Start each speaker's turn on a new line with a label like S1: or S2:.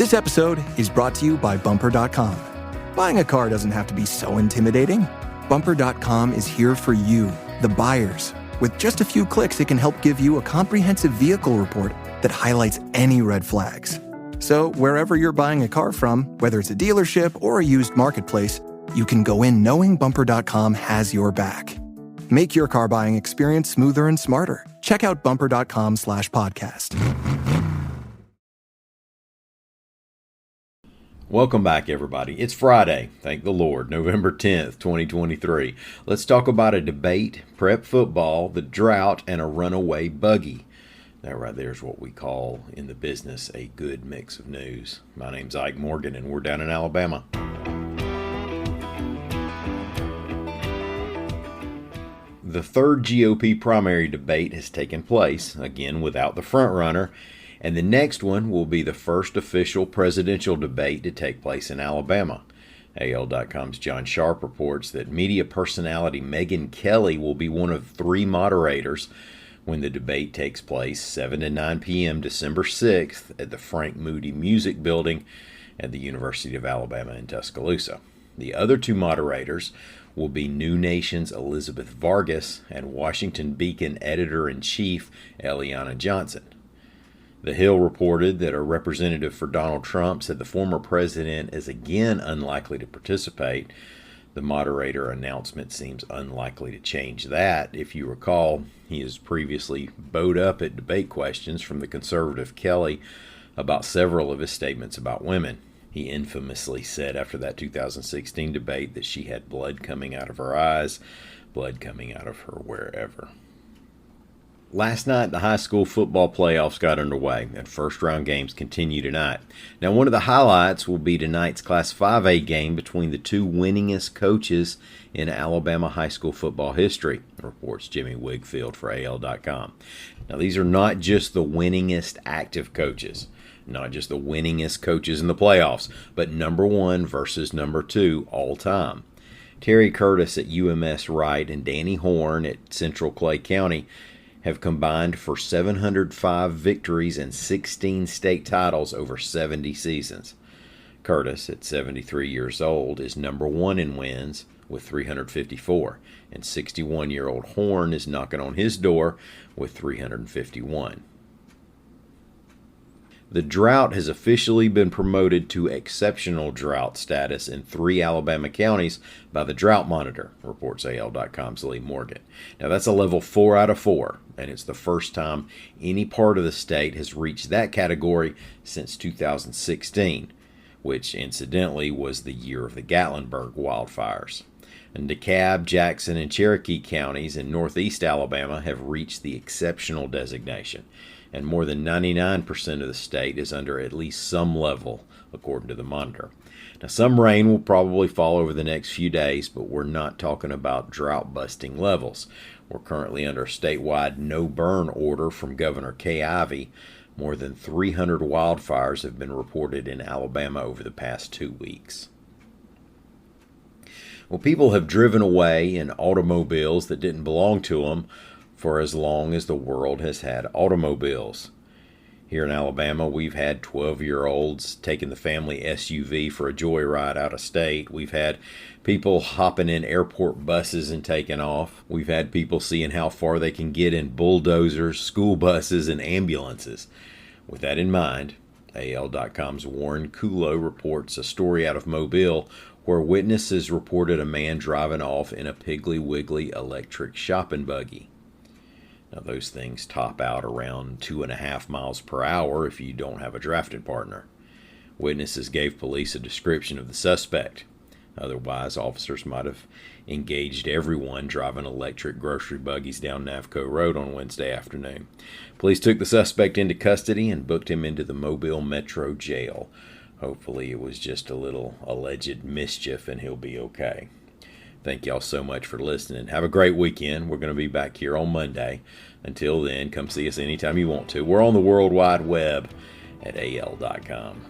S1: This episode is brought to you by Bumper.com. Buying a car doesn't have to be so intimidating. Bumper.com is here for you, the buyers. With just a few clicks, it can help give you a comprehensive vehicle report that highlights any red flags. So wherever you're buying a car from, whether it's a dealership or a used marketplace, you can go in knowing Bumper.com has your back. Make your car buying experience smoother and smarter. Check out bumper.com/podcast.
S2: Welcome back, everybody. It's Friday, thank the Lord, November 10th, 2023. Let's talk about a debate, prep football, the drought, and a runaway buggy. That right there is what we call in the business a good mix of news. My name's Ike Morgan, and we're down in Alabama. The third GOP primary debate has taken place, again without the frontrunner, and the next one will be the first official presidential debate to take place in Alabama. AL.com's John Sharp reports that media personality Megyn Kelly will be one of three moderators when the debate takes place 7 to 9 p.m. December 6th at the Frank Moody Music Building at the University of Alabama in Tuscaloosa. The other two moderators will be New Nation's Elizabeth Vargas and Washington Beacon editor-in-chief Eliana Johnson. The Hill reported that a representative for Donald Trump said the former president is again unlikely to participate. The moderator announcement seems unlikely to change that. If you recall, he has previously bowed up at debate questions from the conservative Kelly about several of his statements about women. He infamously said after that 2016 debate that she had blood coming out of her eyes, blood coming out of her wherever. Last night, the high school football playoffs got underway, and first-round games continue tonight. Now, one of the highlights will be tonight's Class 5A game between the two winningest coaches in Alabama high school football history, reports Jimmy Wigfield for AL.com. Now, these are not just the winningest active coaches, not just the winningest coaches in the playoffs, but number one versus number two all time. Terry Curtis at UMS Wright and Danny Horn at Central Clay County have combined for 705 victories and 16 state titles over 70 seasons. Curtis, at 73 years old, is number one in wins with 354, and 61-year-old Horn is knocking on his door with 351. The drought has officially been promoted to exceptional drought status in 3 Alabama counties by the Drought Monitor, reports AL.com's Lee Morgan. Now, that's a level 4 out of 4, and it's the first time any part of the state has reached that category since 2016, which incidentally was the year of the Gatlinburg wildfires. And DeKalb, Jackson, and Cherokee counties in northeast Alabama have reached the exceptional designation, and more than 99% of the state is under at least some level, according to the monitor. Now, some rain will probably fall over the next few days, but we're not talking about drought-busting levels. We're currently under a statewide no-burn order from Governor Kay Ivey. More than 300 wildfires have been reported in Alabama over the past 2 weeks. Well, people have driven away in automobiles that didn't belong to them for as long as the world has had automobiles. Here in Alabama, we've had 12-year-olds taking the family SUV for a joyride out of state. We've had people hopping in airport buses and taking off. We've had people seeing how far they can get in bulldozers, school buses, and ambulances. With that in mind, AL.com's Warren Kulo reports a story out of Mobile where witnesses reported a man driving off in a Piggly Wiggly electric shopping buggy. Now, those things top out around 2.5 miles per hour if you don't have a drafting partner. Witnesses gave police a description of the suspect. Otherwise, officers might have engaged everyone driving electric grocery buggies down Navco Road on Wednesday afternoon. Police took the suspect into custody and booked him into the Mobile Metro Jail. Hopefully it was just a little alleged mischief and he'll be okay. Thank y'all so much for listening. Have a great weekend. We're going to be back here on Monday. Until then, come see us anytime you want to. We're on the World Wide Web at AL.com.